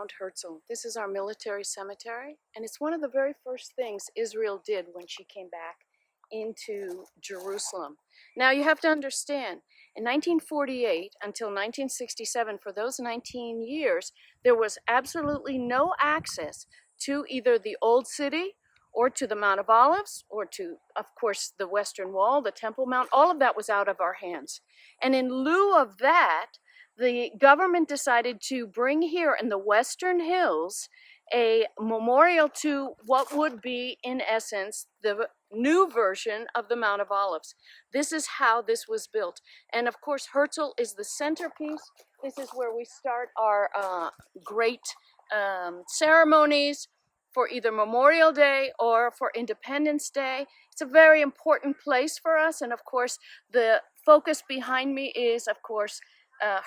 Mount Herzl. This is our military cemetery, and it's one of the very first things Israel did when she came back into Jerusalem. Now you have to understand, in 1948 until 1967, for those 19 years, there was absolutely no access to either the Old City or to the Mount of Olives, or to, of course, the Western Wall, the Temple Mount. All of that was out of our hands. And in lieu of that, the government decided to bring here in the Western Hills a memorial to what would be, in essence, the new version of the Mount of Olives. This is how this was built. And of course, Herzl is the centerpiece. This is where we start our great ceremonies for either Memorial Day or for Independence Day. It's a very important place for us. And of course, the focus behind me is, of course,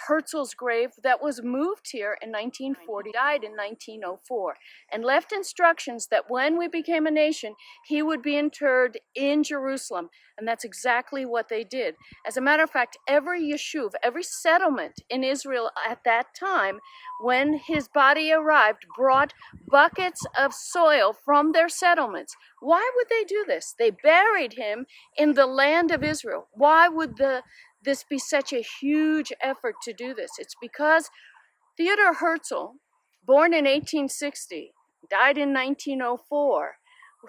Herzl's grave that was moved here in 1940, died in 1904, and left instructions that when we became a nation, he would be interred in Jerusalem. And that's exactly what they did. As a matter of fact, every yeshuv, every settlement in Israel at that time, when his body arrived, brought buckets of soil from their settlements. Why would they do this? They buried him in the land of Israel. Why would this be such a huge effort to do this? It's because Theodor Herzl, born in 1860, died in 1904,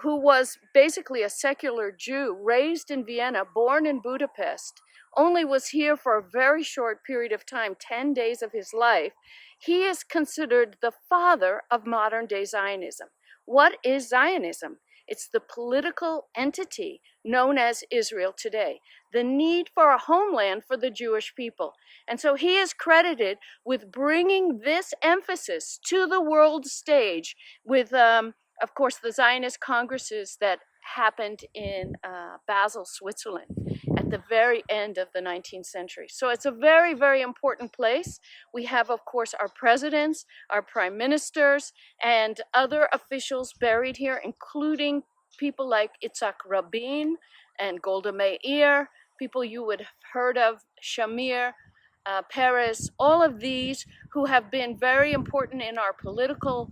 who was basically a secular Jew, raised in Vienna, born in Budapest, only was here for a very short period of time, 10 days of his life. He is considered the father of modern-day Zionism. What is Zionism? It's the political entity known as Israel today, the need for a homeland for the Jewish people. And so he is credited with bringing this emphasis to the world stage with, of course, the Zionist congresses that happened in Basel, Switzerland at the very end of the 19th century. So it's a very, very important place. We have, of course, our presidents, our prime ministers, and other officials buried here, including people like Yitzhak Rabin and Golda Meir, people you would have heard of, Shamir, Peres, all of these who have been very important in our political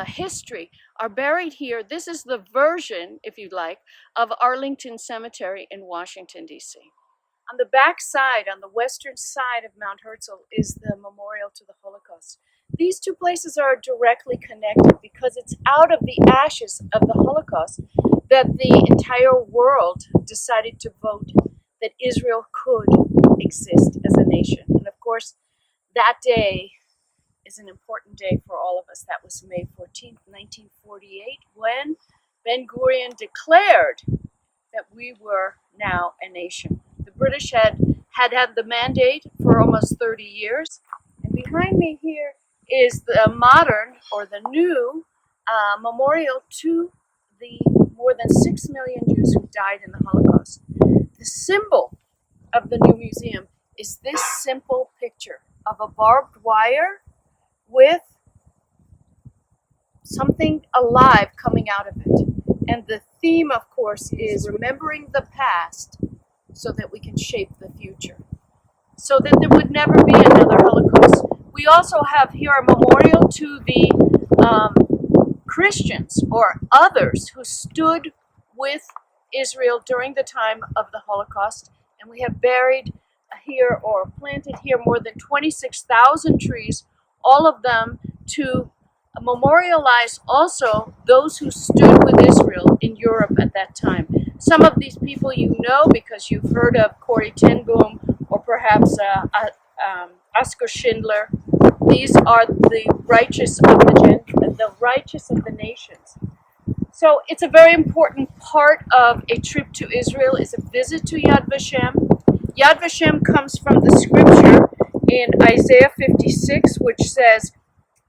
history are buried here. This is the version, if you'd like, of Arlington Cemetery in Washington, D.C. On the back side, on the western side of Mount Herzl, is the Memorial to the Holocaust. These two places are directly connected because it's out of the ashes of the Holocaust that the entire world decided to vote that Israel could exist as a nation. And of course, that day is an important day for all of us. That was May 14th, 1948, when Ben-Gurion declared that we were now a nation. The British had the mandate for almost 30 years. And behind me here is the modern, or the new, memorial to the more than 6 million Jews who died in the Holocaust. The symbol of the new museum is this simple picture of a barbed wire with something alive coming out of it. And the theme, of course, is remembering the past so that we can shape the future, so that there would never be another Holocaust. We also have here a memorial to the Christians or others who stood with Israel during the time of the Holocaust. And we have buried here, or planted here, more than 26,000 trees, all of them to memorialize also those who stood with Israel in Europe at that time. Some of these people you know because you've heard of Corrie ten Boom, or perhaps Oskar Schindler. These are the righteous of the righteous of the nations. So it's a very important part of a trip to Israel is a visit to Yad Vashem. Yad Vashem comes from the scripture in Isaiah 56, which says,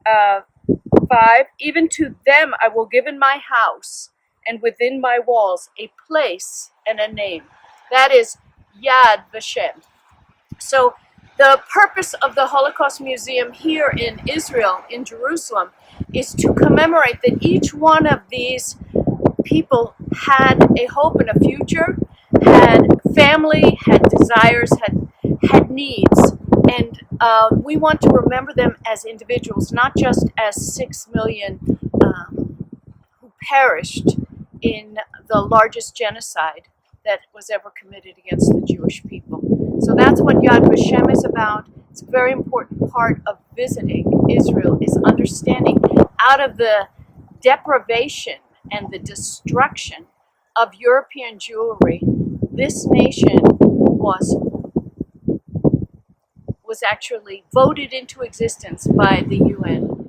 5, even to them I will give in my house and within my walls a place and a name. That is Yad Vashem. So the purpose of the Holocaust Museum here in Israel, in Jerusalem, is to commemorate that each one of these people had a hope and a future, had family, had desires, had needs, And we want to remember them as individuals, not just as 6 million who perished in the largest genocide that was ever committed against the Jewish people. So that's what Yad Vashem is about. It's a very important part of visiting Israel, is understanding out of the deprivation and the destruction of European Jewry, this nation was actually voted into existence by the UN.